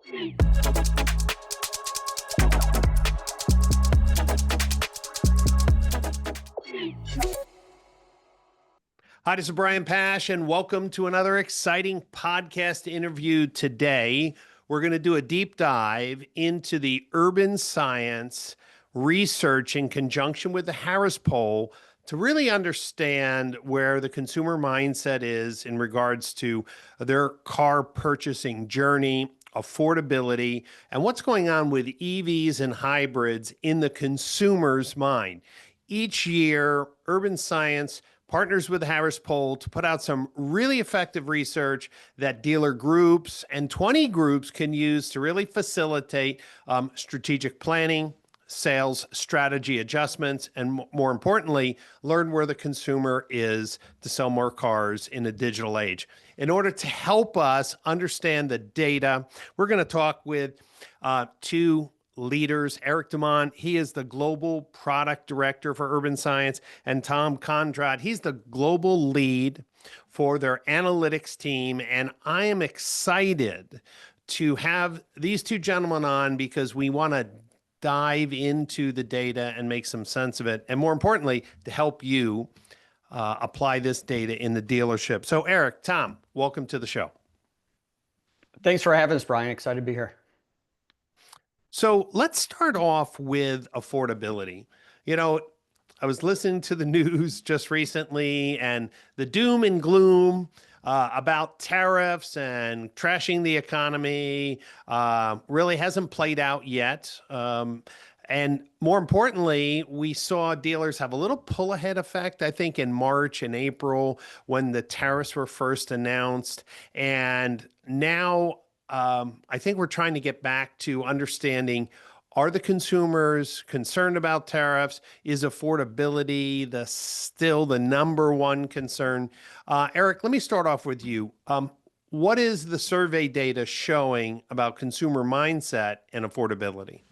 Hi, this is Brian Pash, and welcome to another exciting podcast interview today. We're going to do a deep dive into the urban science research in conjunction with the Harris Poll to really understand where the consumer mindset is in regards to their car purchasing journey, affordability, and what's going on with EVs and hybrids in the consumer's mind. Each year, Urban Science partners with the Harris Poll to put out some really effective research that dealer groups and 20 groups can use to really facilitate strategic planning, sales strategy adjustments, and more importantly, learn where the consumer is to sell more cars in a digital age. In order to help us understand the data, we're going to talk with two leaders. Eric Dumont, he is the Global Product Director for Urban Science, and Tom Conrad, he's the global lead for their analytics team. And I am excited to have these two gentlemen on because we want to dive into the data and make some sense of it. And more importantly, to help you apply this data in the dealership. So Eric, Tom, welcome to the show. Thanks for having us, Brian. Excited to be here. So let's start off with affordability. I was listening to the news just recently and the doom and gloom about tariffs and trashing the economy really hasn't played out yet. And more importantly, we saw dealers have a little pull ahead effect, I think, in March and April when the tariffs were first announced. And now I think we're trying to get back to understanding, are the consumers concerned about tariffs? Is affordability still the number one concern? Eric, let me start off with you. What is the survey data showing about consumer mindset and affordability?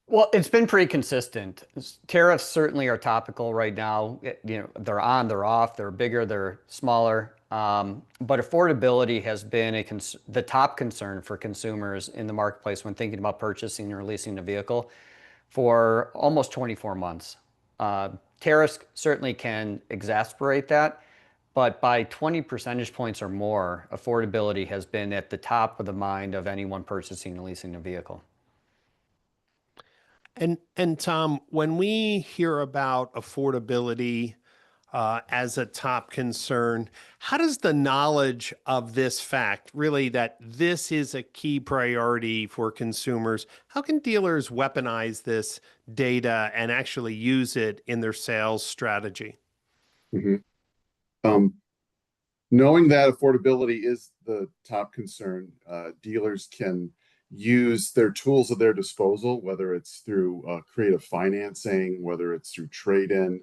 Well, it's been pretty consistent. Tariffs certainly are topical right now. They're on, they're off, they're bigger, they're smaller. But affordability has been the top concern for consumers in the marketplace when thinking about purchasing or leasing a vehicle for almost 24 months. Tariffs certainly can exacerbate that, but by 20 percentage points or more, affordability has been at the top of the mind of anyone purchasing or leasing a vehicle. And Tom, when we hear about affordability as a top concern, how does the knowledge of this fact, really that this is a key priority for consumers, how can dealers weaponize this data and actually use it in their sales strategy? Mm-hmm. Knowing that affordability is the top concern, dealers can use their tools at their disposal, whether it's through creative financing, whether it's through trade-in.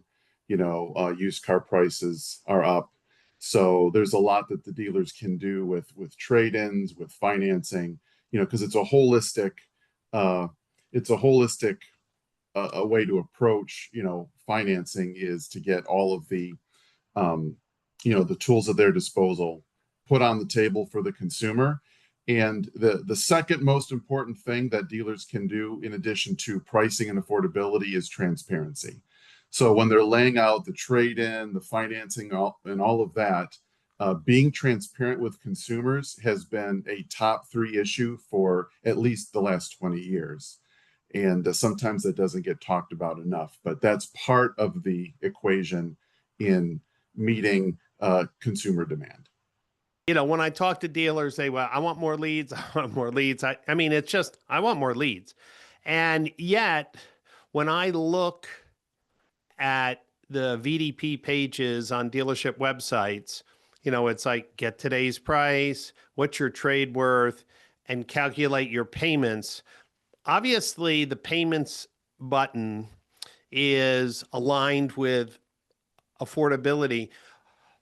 Used car prices are up. So there's a lot that the dealers can do with trade-ins, with financing, because it's a holistic a way to approach, financing is to get all of the the tools at their disposal put on the table for the consumer. And the second most important thing that dealers can do, in addition to pricing and affordability, is transparency. So when they're laying out the trade-in, the financing, and all of that, being transparent with consumers has been a top 3 issue for at least the last 20 years. And sometimes that doesn't get talked about enough, but that's part of the equation in meeting consumer demand. When I talk to dealers, they, well, I want more leads. I want more leads. I mean, it's just, I want more leads. And yet, when I look at the VDP pages on dealership websites, it's like, get today's price, what's your trade worth, and calculate your payments. Obviously, the payments button is aligned with affordability,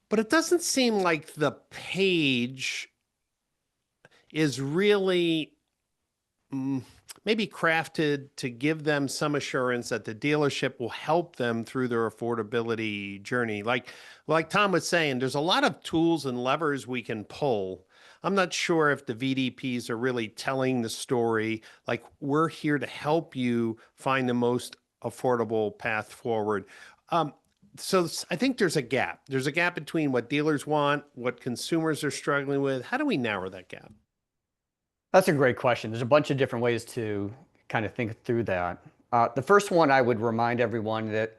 but it doesn't seem like the page is really maybe crafted to give them some assurance that the dealership will help them through their affordability journey. Like Tom was saying, there's a lot of tools and levers we can pull. I'm not sure if the VDPs are really telling the story. Like, we're here to help you find the most affordable path forward. Um, I think there's a gap. There's a gap between what dealers want, what consumers are struggling with. How do we narrow that gap? That's a great question. There's a bunch of different ways to kind of think through that. The first one, I would remind everyone that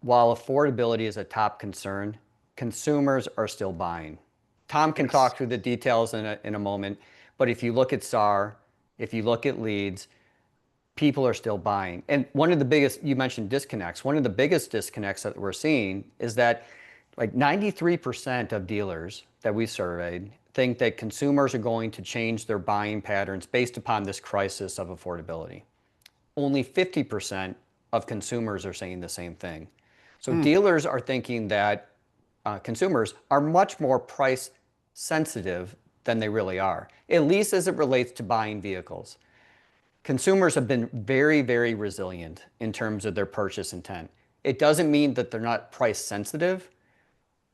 while affordability is a top concern, consumers are still buying. Tom can Yes. talk through the details in a moment, but if you look at SAR, if you look at leads, people are still buying. And one of the biggest, you mentioned disconnects, one of the biggest disconnects that we're seeing is that like 93% of dealers that we surveyed think that consumers are going to change their buying patterns based upon this crisis of affordability. Only 50% of consumers are saying the same thing. So Hmm. dealers are thinking that consumers are much more price sensitive than they really are, at least as it relates to buying vehicles. Consumers have been very, very resilient in terms of their purchase intent. It doesn't mean that they're not price sensitive,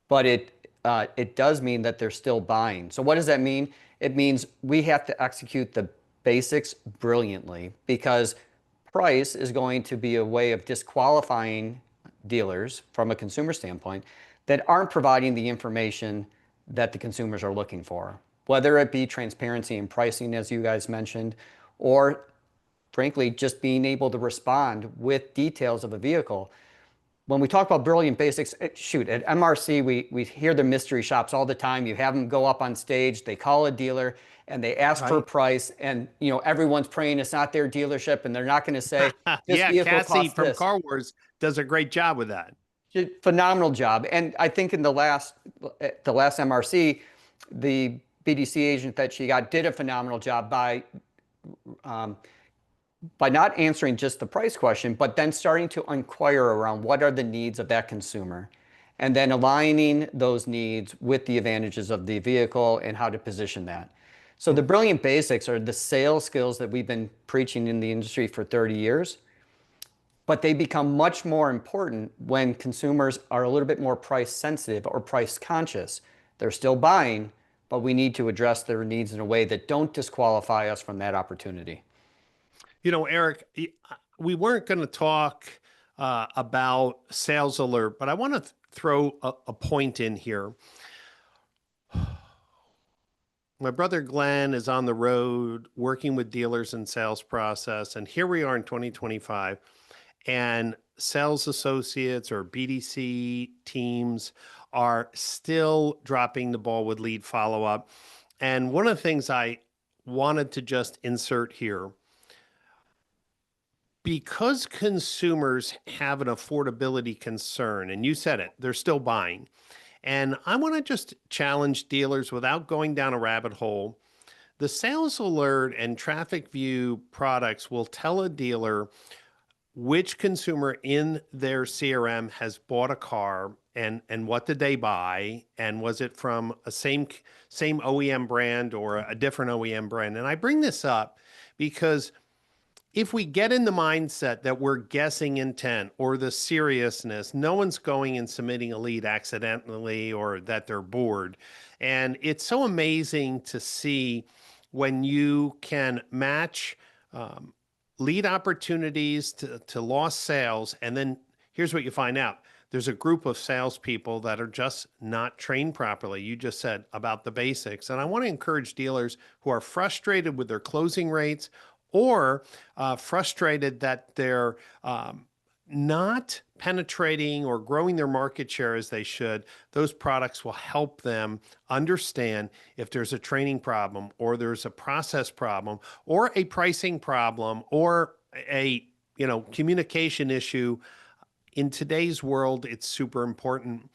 but it does mean that they're still buying. So what does that mean? It means we have to execute the basics brilliantly, because price is going to be a way of disqualifying dealers from a consumer standpoint that aren't providing the information that the consumers are looking for, whether it be transparency in pricing, as you guys mentioned, or frankly, just being able to respond with details of a vehicle. When we talk about brilliant basics, shoot, at MRC, we hear the mystery shops all the time. You have them go up on stage, they call a dealer, and they ask for a Right. price, and everyone's praying it's not their dealership, and they're not going to say this Yeah, vehicle Cassie costs from this. Car Wars does a great job with that. Phenomenal job. And I think in the last MRC, the BDC agent that she got did a phenomenal job um, by not answering just the price question, but then starting to inquire around what are the needs of that consumer, and then aligning those needs with the advantages of the vehicle and how to position that. So the Hmm. brilliant basics are the sales skills that we've been preaching in the industry for 30 years, but they become much more important when consumers are a little bit more price sensitive or price conscious. They're still buying, but we need to address their needs in a way that don't disqualify us from that opportunity. Eric, we weren't going to talk about Sales Alert, but I want to throw a point in here. My brother Glenn is on the road working with dealers in sales process, and here we are in 2025, and sales associates or BDC teams are still dropping the ball with lead follow up. And one of the things I wanted to just insert here, because consumers have an affordability concern, and you said it, they're still buying. And I want to just challenge dealers without going down a rabbit hole. The Sales Alert and Traffic View products will tell a dealer which consumer in their CRM has bought a car, and what did they buy, and was it from a same OEM brand or a different OEM brand. And I bring this up because if we get in the mindset that we're guessing intent or the seriousness, no one's going and submitting a lead accidentally or that they're bored. And it's so amazing to see when you can match lead opportunities to lost sales. And then here's what you find out. There's a group of salespeople that are just not trained properly. You just said about the basics. And I want to encourage dealers who are frustrated with their closing rates or frustrated that they're not penetrating or growing their market share as they should. Those products will help them understand if there's a training problem or there's a process problem or a pricing problem or a communication issue. In today's world, it's super important.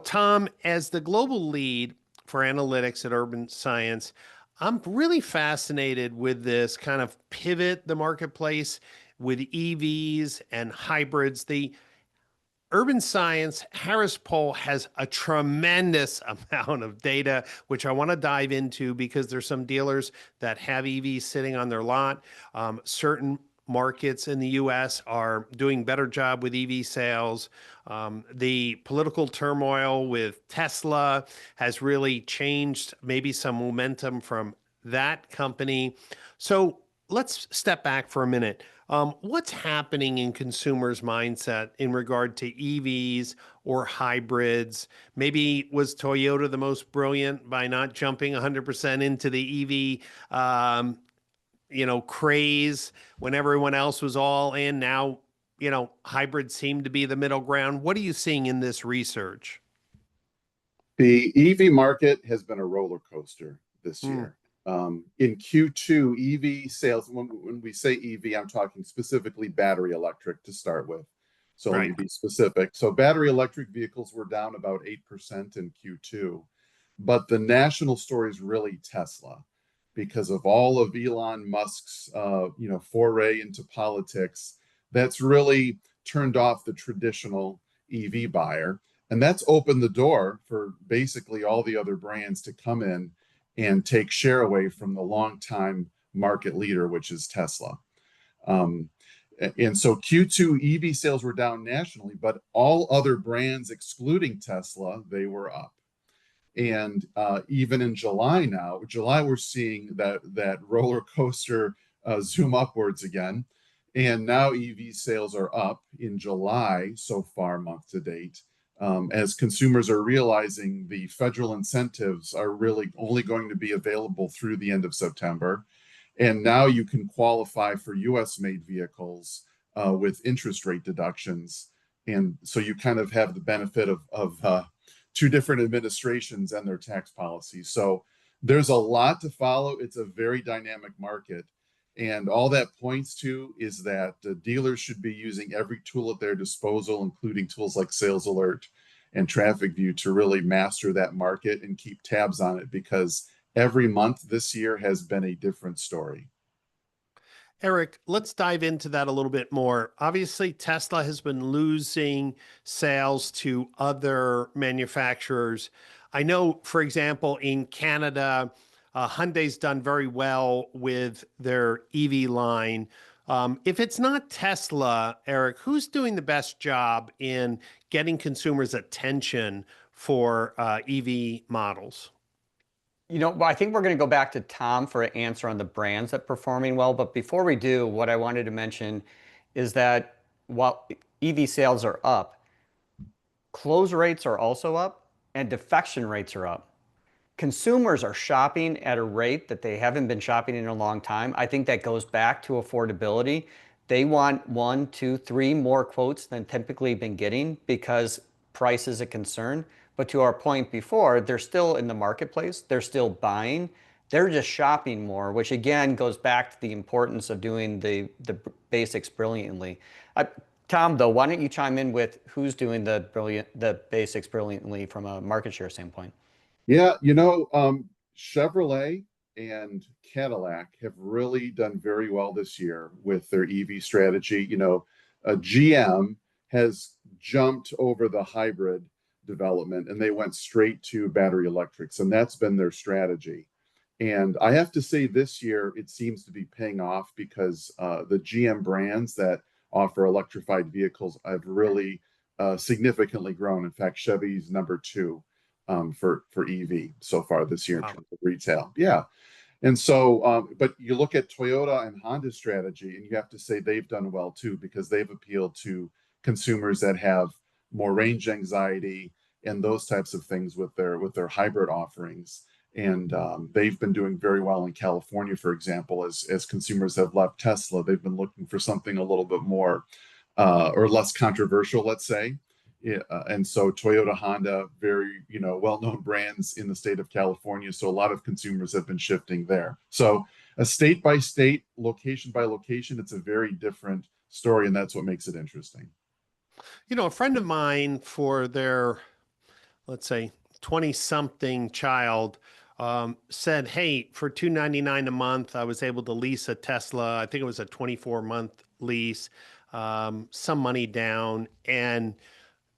Tom, as the global lead for analytics at Urban Science, I'm really fascinated with this kind of pivot the marketplace with EVs and hybrids. The Urban Science Harris Poll has a tremendous amount of data, which I want to dive into because there's some dealers that have EVs sitting on their lot. Certain markets in the US are doing better job with EV sales. The political turmoil with Tesla has really changed maybe some momentum from that company. So let's step back for a minute. What's happening in consumers' mindset in regard to EVs or hybrids? Maybe was Toyota the most brilliant by not jumping 100% into the EV, craze when everyone else was all in? Now, hybrids seem to be the middle ground. What are you seeing in this research? The EV market has been a roller coaster this Mm, year. In Q2, EV sales, when we say EV, I'm talking specifically battery electric to start with. So let me right. be specific. So battery electric vehicles were down about 8% in Q2, but the national story is really Tesla because of all of Elon Musk's foray into politics. That's really turned off the traditional EV buyer. And that's opened the door for basically all the other brands to come in and take share away from the longtime market leader, which is Tesla. Um, and so Q2 EV sales were down nationally, but all other brands, excluding Tesla, they were up. And even in July now, July we're seeing that roller coaster zoom upwards again. And now EV sales are up in July so far, month to date, as consumers are realizing the federal incentives are really only going to be available through the end of September. And now you can qualify for US made vehicles with interest rate deductions. And so you kind of have the benefit of two different administrations and their tax policies. So there's a lot to follow. It's a very dynamic market. And all that points to is that dealers should be using every tool at their disposal, including tools like Sales Alert and Traffic View, to really master that market and keep tabs on it, because every month this year has been a different story. Eric, let's dive into that a little bit more. Obviously, Tesla has been losing sales to other manufacturers. I know, for example, in Canada, Hyundai's done very well with their EV line. If it's not Tesla, Eric, who's doing the best job in getting consumers' attention for EV models? Well, I think we're going to go back to Tom for an answer on the brands that are performing well. But before we do, what I wanted to mention is that while EV sales are up, close rates are also up and defection rates are up. Consumers are shopping at a rate that they haven't been shopping in a long time. I think that goes back to affordability. They want one, two, three more quotes than typically been getting because price is a concern. But to our point before, they're still in the marketplace. They're still buying. They're just shopping more, which again goes back to the importance of doing the basics brilliantly. Tom, though, why don't you chime in with who's doing the basics brilliantly from a market share standpoint? Yeah, Chevrolet and Cadillac have really done very well this year with their EV strategy. GM has jumped over the hybrid development and they went straight to battery electrics, and that's been their strategy. And I have to say, this year it seems to be paying off because the GM brands that offer electrified vehicles have really significantly grown. In fact, Chevy's number two for EV so far this year in Wow. terms of retail. Yeah. And so, but you look at Toyota and Honda's strategy, and you have to say they've done well too, because they've appealed to consumers that have more range anxiety and those types of things with their hybrid offerings. And they've been doing very well in California, for example, as consumers have left Tesla. They've been looking for something a little bit more or less controversial, let's say. Yeah, and so Toyota, Honda, very well-known brands in the state of California. So a lot of consumers have been shifting there. So a state by state, location by location, it's a very different story, and that's what makes it interesting. A friend of mine, for their, let's say, 20-something child, said, hey, for $299 a month, I was able to lease a Tesla. I think it was a 24-month lease, some money down. And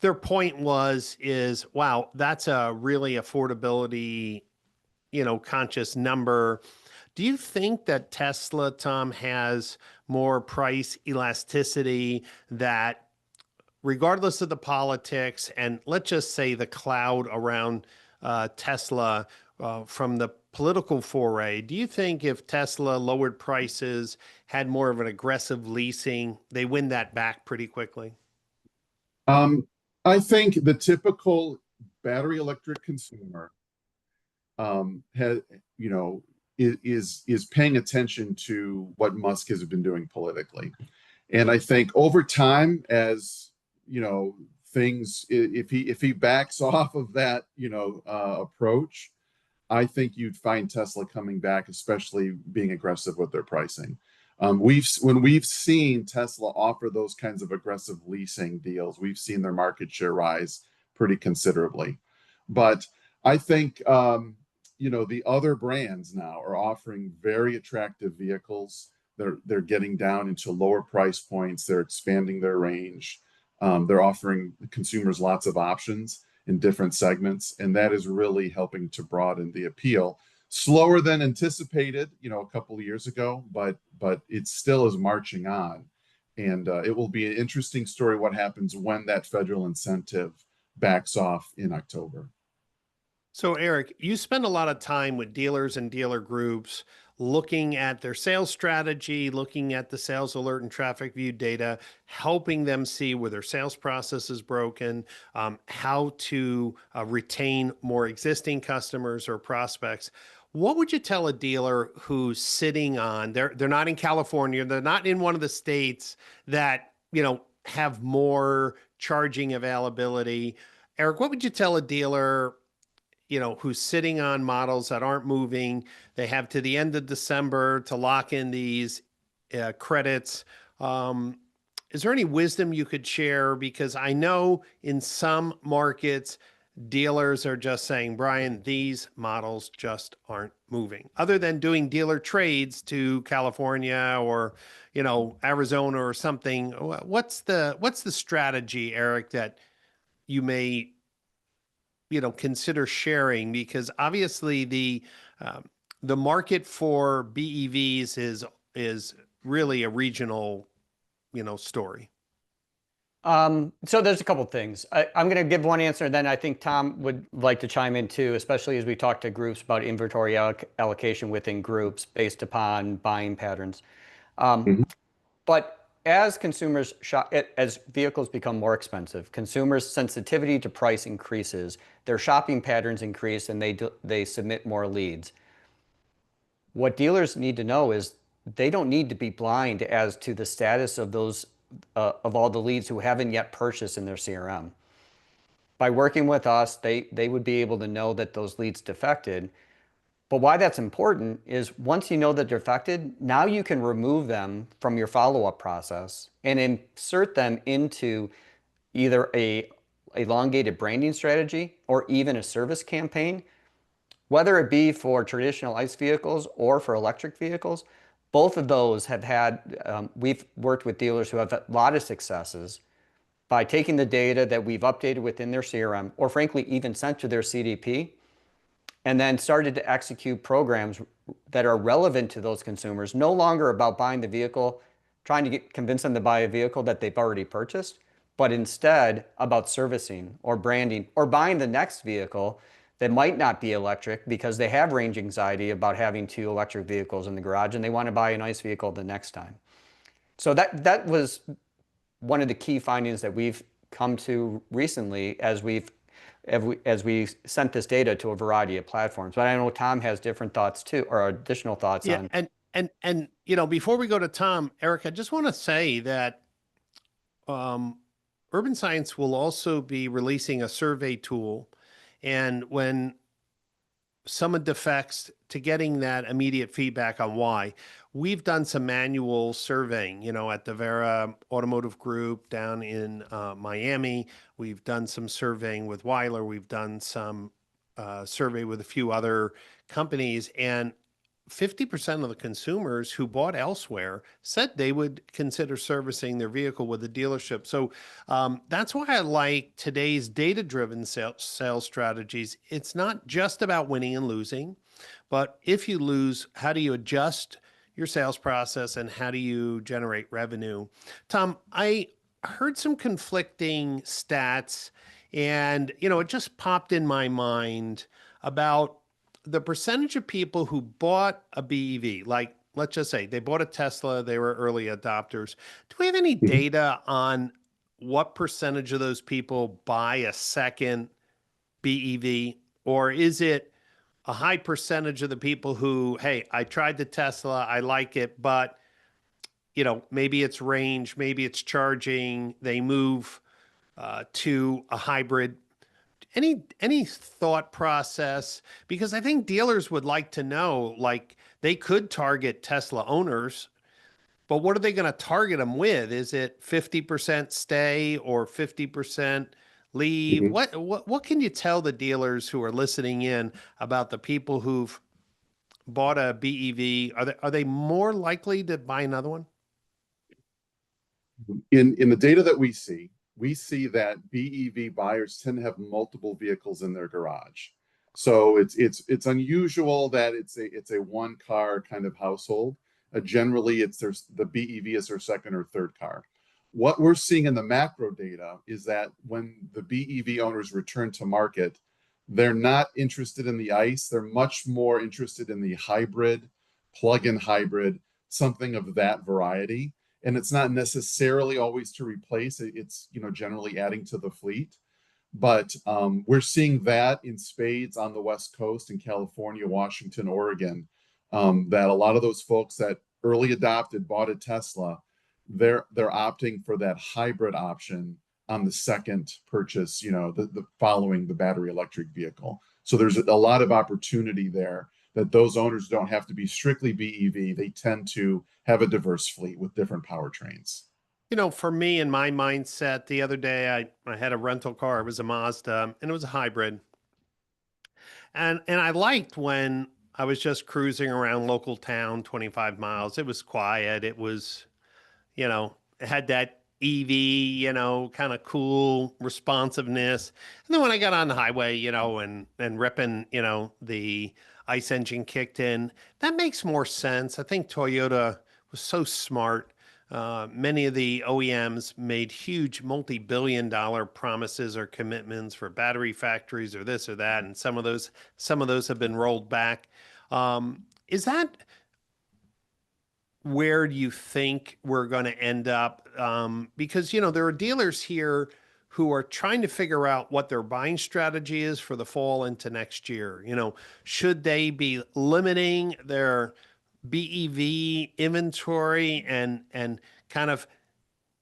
their point is, wow, that's a really affordability, conscious number. Do you think that Tesla, Tom, has more price elasticity that regardless of the politics, and let's just say the cloud around Tesla from the political foray, do you think if Tesla lowered prices, had more of an aggressive leasing, they win that back pretty quickly? Um, I think the typical battery electric consumer has, you know, is paying attention to what Musk has been doing politically. And I think over time, as you know, things if he backs off of that, approach, I think you'd find Tesla coming back, especially being aggressive with their pricing. When we've seen Tesla offer those kinds of aggressive leasing deals, we've seen their market share rise pretty considerably. But I think the other brands now are offering very attractive vehicles. They're getting down into lower price points. They're expanding their range. They're offering consumers lots of options in different segments, and that is really helping to broaden the appeal. Slower than anticipated, a couple of years ago, but it still is marching on. And it will be an interesting story what happens when that federal incentive backs off in October. So, Eric, you spend a lot of time with dealers and dealer groups looking at their sales strategy, looking at the sales alert and traffic view data, helping them see where their sales process is broken, how to retain more existing customers or prospects. What would you tell a dealer who's sitting on, they're not in California, they're not in one of the states that, have more charging availability. Eric, what would you tell a dealer who's sitting on models that aren't moving? They have to the end of December to lock in these credits. Is there any wisdom you could share? Because I know in some markets, dealers are just saying, Brian, these models just aren't moving. Other than doing dealer trades to California or, Arizona or something, what's the strategy, Eric, that you may consider sharing? Because obviously the market for BEVs is really a regional story. So there's a couple things. I'm going to give one answer, and then I think Tom would like to chime in too, especially as we talk to groups about inventory allocation within groups based upon buying patterns. Mhm. But as consumers shop, as vehicles become more expensive, consumers' sensitivity to price increases, their shopping patterns increase, and they submit more leads. What dealers need to know is they don't need to be blind as to the status of those of all the leads who haven't yet purchased in their CRM. By working with us, they would be able to know that those leads defected. But why that's important is once you know that they're defected, now you can remove them from your follow-up process and insert them into either a elongated branding strategy or even a service campaign. Whether it be for traditional ICE vehicles or for electric vehicles, both of those have had, we've worked with dealers who have had a lot of successes by taking the data that we've updated within their CRM, or frankly, even sent to their CDP, and then started to execute programs that are relevant to those consumers, no longer about buying the vehicle, trying to convince them to buy a vehicle that they've already purchased, but instead about servicing or branding or buying the next vehicle that might not be electric because they have range anxiety about having two electric vehicles in the garage and they want to buy an ICE vehicle the next time. So that was one of the key findings that we've come to recently as we sent this data to a variety of platforms. But I know Tom has different thoughts too, or additional thoughts Yeah, on. and before we go to Tom, Eric, I just want to say that Urban Science will also be releasing a survey tool, and when someone defects, to getting that immediate feedback on why. We've done some manual surveying, at the Vera Automotive Group down in Miami. We've done some surveying with Weiler. We've done some survey with a few other companies, and 50% of the consumers who bought elsewhere said they would consider servicing their vehicle with a dealership. So that's why I like today's data-driven sales strategies. It's not just about winning and losing. But if you lose, how do you adjust your sales process and how do you generate revenue? Tom, I heard some conflicting stats and, it just popped in my mind about the percentage of people who bought a BEV, like let's just say they bought a Tesla, they were early adopters. Do we have any Mhm. data on what percentage of those people buy a second BEV? Or is it a high percentage of the people who, hey, I tried the Tesla, I like it, but maybe it's range, maybe it's charging, they move to a hybrid. Any thought process? Because I think dealers would like to know, like they could target Tesla owners, but what are they going to target them with? Is it 50% stay or 50% leave? Mhm. What can you tell the dealers who are listening in about the people who've bought a BEV? Are they more likely to buy another one? In the data that we see that BEV buyers tend to have multiple vehicles in their garage. So it's unusual that it's a one car kind of household. Generally, the BEV is their second or third car. What we're seeing in the macro data is that when the BEV owners return to market, they're not interested in the ICE. They're much more interested in the hybrid, plug-in hybrid, something of that variety. And it's not necessarily always to replace it. It's generally adding to the fleet. But we're seeing that in spades on the West Coast in California, Washington, Oregon. That a lot of those folks that early adopted, bought a Tesla, they're opting for that hybrid option on the second purchase. The following the battery electric vehicle. So there's a lot of opportunity there that those owners don't have to be strictly BEV. They tend to have a diverse fleet with different powertrains. For me in my mindset, the other day I had a rental car. It was a Mazda and it was a hybrid. And I liked when I was just cruising around local town, 25 miles. It was quiet. It was, it had that EV, kind of cool responsiveness. And then when I got on the highway, and ripping, the ICE engine kicked in, that makes more sense. I think Toyota was so smart. Many of the OEMs made huge multi-billion dollar promises or commitments for battery factories or this or that, and some of those have been rolled back. Is that where do you think we're going to end up? Because, there are dealers here who are trying to figure out what their buying strategy is for the fall into next year. Should they be limiting their BEV inventory and kind of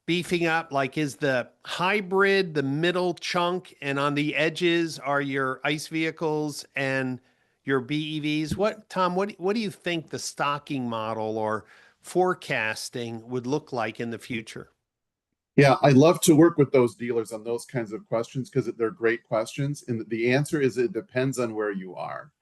beefing up? Like, is the hybrid the middle chunk, and on the edges are your ICE vehicles and your BEVs? Tom, what do you think the stocking model or forecasting would look like in the future? Yeah, I love to work with those dealers on those kinds of questions because they're great questions. And the answer is it depends on where you are.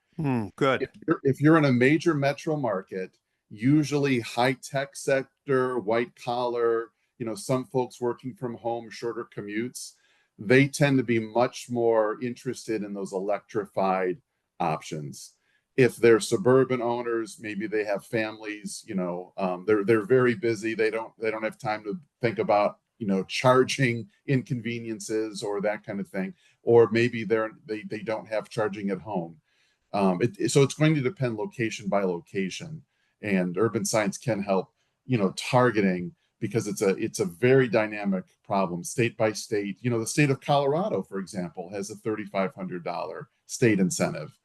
Good. If you're in a major metro market, usually high tech sector, white collar, some folks working from home, shorter commutes, they tend to be much more interested in those electrified options. If they're suburban owners, maybe they have families, they're very busy. They don't have time to think about charging inconveniences or that kind of thing. Or maybe they don't have charging at home. So it's going to depend location by location, and Urban Science can help, targeting because it's a very dynamic problem, state by state. The state of Colorado, for example, has a $3,500 state incentive,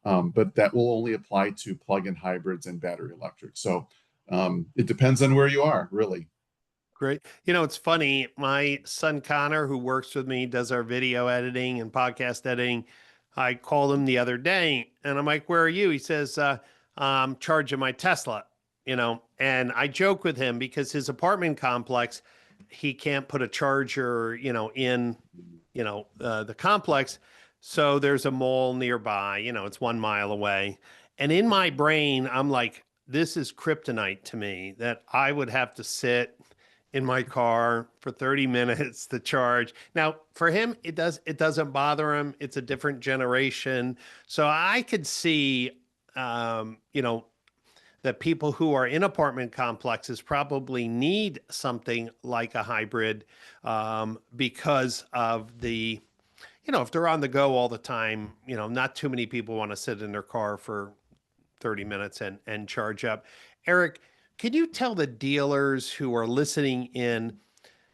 but that will only apply to plug-in hybrids and battery electric. So it depends on where you are, really. Great. It's funny. My son Connor, who works with me, does our video editing and podcast editing. I called him the other day and I'm like, "Where are you?" He says, "I'm charging my Tesla." And I joke with him because his apartment complex, he can't put a charger, in, the complex. So there's a mall nearby, it's 1 mile away. And in my brain, I'm like, this is kryptonite to me that I would have to sit in my car for 30 minutes to charge. Now, for him, it doesn't bother him. It's a different generation. So I could see you know, that people who are in apartment complexes probably need something like a hybrid because of the, you know, if they're on the go all the time, you know, not too many people want to sit in their car for 30 minutes and charge up. Eric, can you tell the dealers who are listening in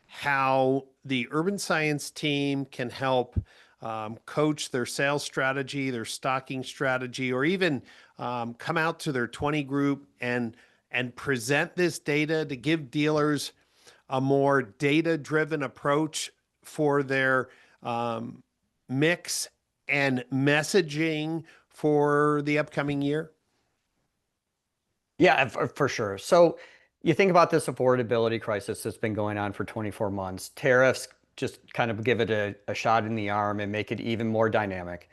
how the Urban Science team can help coach their sales strategy, their stocking strategy, or even come out to their 20 group and present this data to give dealers a more data-driven approach for their mix and messaging for the upcoming year? Yeah, for sure. So you think about this affordability crisis that's been going on for 24 months. Tariffs just kind of give it a shot in the arm and make it even more dynamic.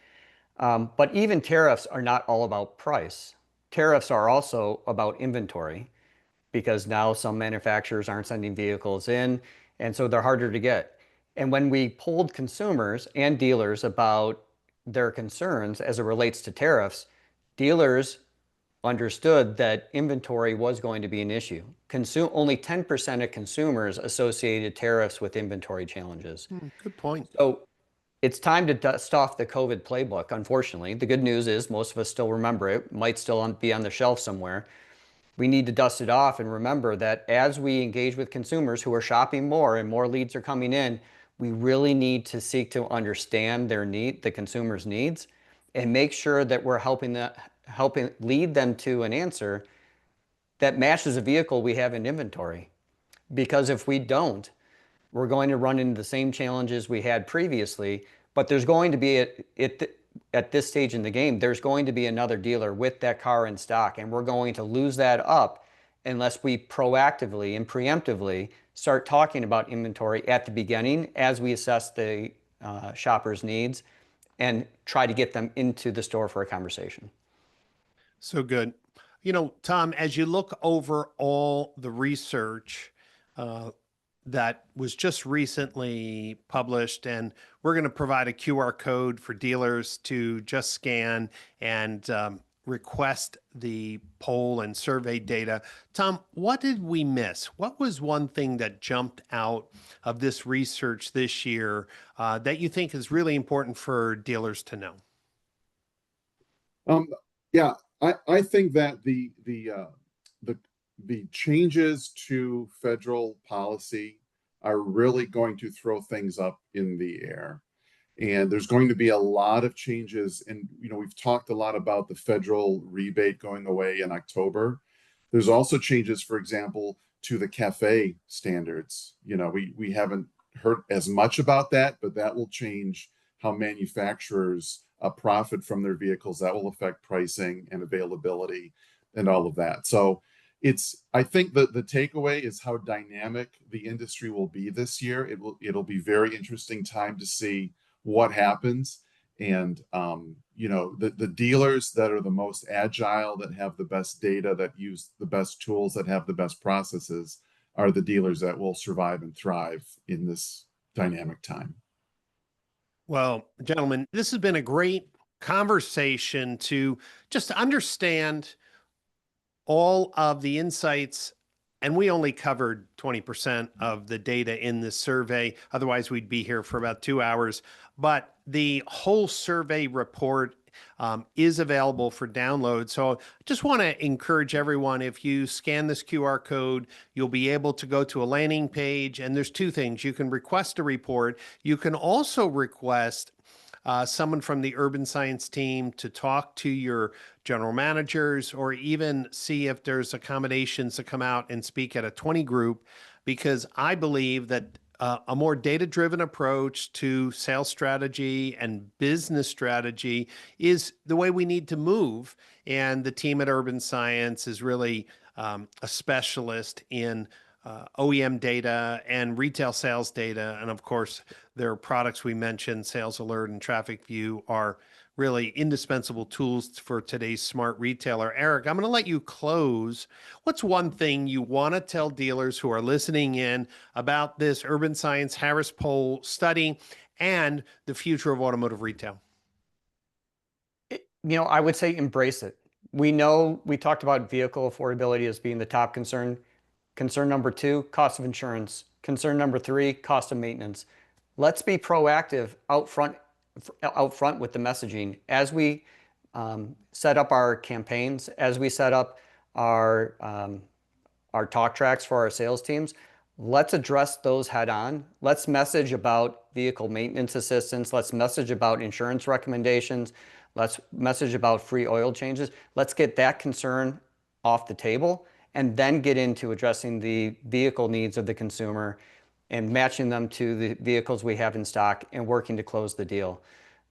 But even tariffs are not all about price. Tariffs are also about inventory because now some manufacturers aren't sending vehicles in, and so they're harder to get. And when we polled consumers and dealers about their concerns as it relates to tariffs, dealers understood that inventory was going to be an issue. Only 10% of consumers associated tariffs with inventory challenges. Good point. So it's time to dust off the COVID playbook, unfortunately. The good news is most of us still remember it, might still be on the shelf somewhere. We need to dust it off and remember that as we engage with consumers who are shopping more and more leads are coming in, we really need to seek to understand their need, the consumer's needs, and make sure that we're helping lead them to an answer that matches a vehicle we have in inventory. Because if we don't, we're going to run into the same challenges we had previously, but there's going to be at this stage in the game, there's going to be another dealer with that car in stock, and we're going to lose that up unless we proactively and preemptively start talking about inventory at the beginning as we assess the shopper's needs and try to get them into the store for a conversation. So good. You know, Tom, as you look over all the research that was just recently published, and we're going to provide a QR code for dealers to just scan and request the poll and survey data. Tom, what did we miss? What was one thing that jumped out of this research this year that you think is really important for dealers to know? Yeah, I think that the changes to federal policy are really going to throw things up in the air. And there's going to be a lot of changes. And, you know, we've talked a lot about the federal rebate going away in October. There's also changes, for example, to the CAFE standards. You know, we haven't heard as much about that, but that will change how manufacturers profit from their vehicles. That will affect pricing and availability and all of that. So I think that the takeaway is how dynamic the industry will be this year. It'll be very interesting time to see what happens. And you know, the dealers that are the most agile, that have the best data, that use the best tools, that have the best processes, are the dealers that will survive and thrive in this dynamic time. Well, gentlemen, this has been a great conversation to just understand all of the insights, and we only covered 20% of the data in this survey. Otherwise, we'd be here for about 2 hours. But the whole survey report is available for download. So I just want to encourage everyone, if you scan this QR code, you'll be able to go to a landing page. And there's two things. You can request a report. You can also request someone from the Urban Science team to talk to your general managers, or even see if there's accommodations to come out and speak at a 20 group, because I believe that a more data-driven approach to sales strategy and business strategy is the way we need to move. And the team at Urban Science is really a specialist in OEM data and retail sales data. And of course, their products we mentioned, Sales Alert and Traffic View, are really indispensable tools for today's smart retailer. Eric, I'm going to let you close. What's one thing you want to tell dealers who are listening in about this Urban Science Harris Poll study and the future of automotive retail? You know, I would say embrace it. We know we talked about vehicle affordability as being the top concern. Concern number 2, cost of insurance. Concern number 3, cost of maintenance. Let's be proactive out front with the messaging as we set up our campaigns, as we set up our talk tracks for our sales teams. Let's address those head on. Let's message about vehicle maintenance assistance. Let's message about insurance recommendations. Let's message about free oil changes. Let's get that concern off the table and then get into addressing the vehicle needs of the consumer and matching them to the vehicles we have in stock and working to close the deal.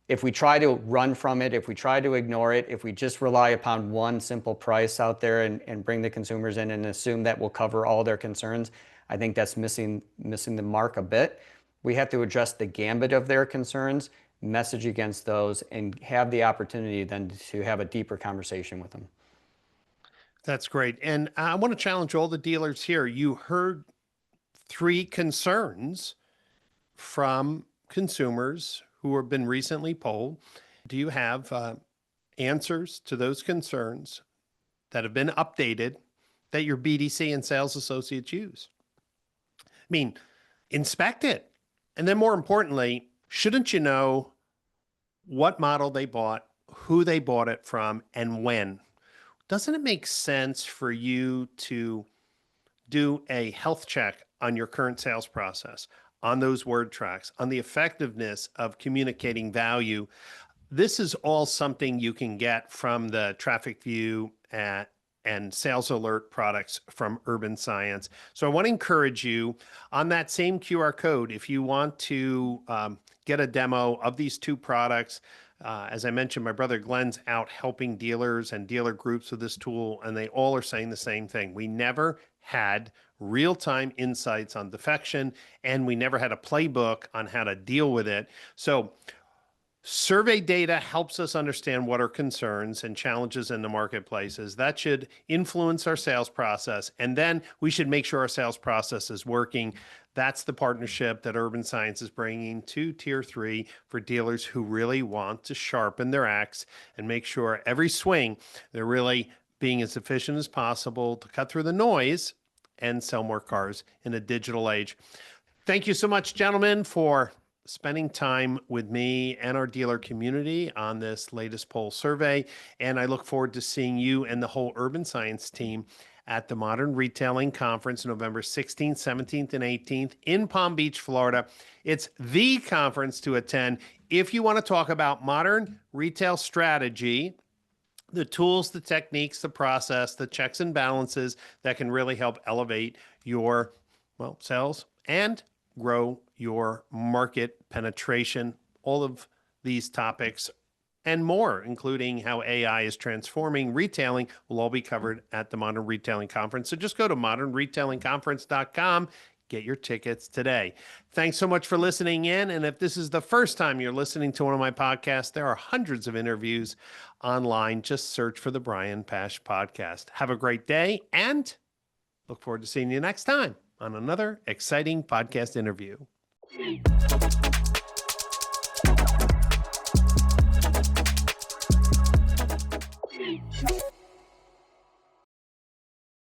If we try to run from it, if we try to ignore it, if we just rely upon one simple price out there and bring the consumers in and assume that will cover all their concerns, I think that's missing the mark a bit. We have to address the gambit of their concerns, message against those, and have the opportunity then to have a deeper conversation with them. That's great. And I want to challenge all the dealers here. You heard 3 concerns from consumers who have been recently polled. Do you have answers to those concerns that have been updated that your BDC and sales associates use? I mean, inspect it. And then more importantly, shouldn't you know what model they bought, who they bought it from, and when? Doesn't it make sense for you to do a health check on your current sales process, on those word tracks, on the effectiveness of communicating value? This is all something you can get from the Traffic View and Sales Alert products from Urban Science. So I want to encourage you on that same QR code, if you want to get a demo of these 2 products. As I mentioned, my brother Glenn's out helping dealers and dealer groups with this tool, and they all are saying the same thing. We never had real-time insights on defection, and we never had a playbook on how to deal with it. So survey data helps us understand what are concerns and challenges in the marketplaces. That should influence our sales process, and then we should make sure our sales process is working. That's the partnership that Urban Science is bringing to Tier 3 for dealers who really want to sharpen their axe and make sure every swing they're really being as efficient as possible to cut through the noise and sell more cars in a digital age. Thank you so much, gentlemen, for spending time with me and our dealer community on this latest poll survey. And I look forward to seeing you and the whole Urban Science team at the Modern Retailing Conference, November 16th, 17th, and 18th in Palm Beach, Florida. It's the conference to attend if you want to talk about modern retail strategy, the tools, the techniques, the process, the checks and balances that can really help elevate your, sales and grow your market penetration. All of these topics and more, including how AI is transforming retailing, will all be covered at the Modern Retailing Conference. So just go to modernretailingconference.com. Get your tickets today. Thanks so much for listening in. And if this is the first time you're listening to one of my podcasts, there are hundreds of interviews online. Just search for the Brian Pash Podcast. Have a great day and look forward to seeing you next time on another exciting podcast interview.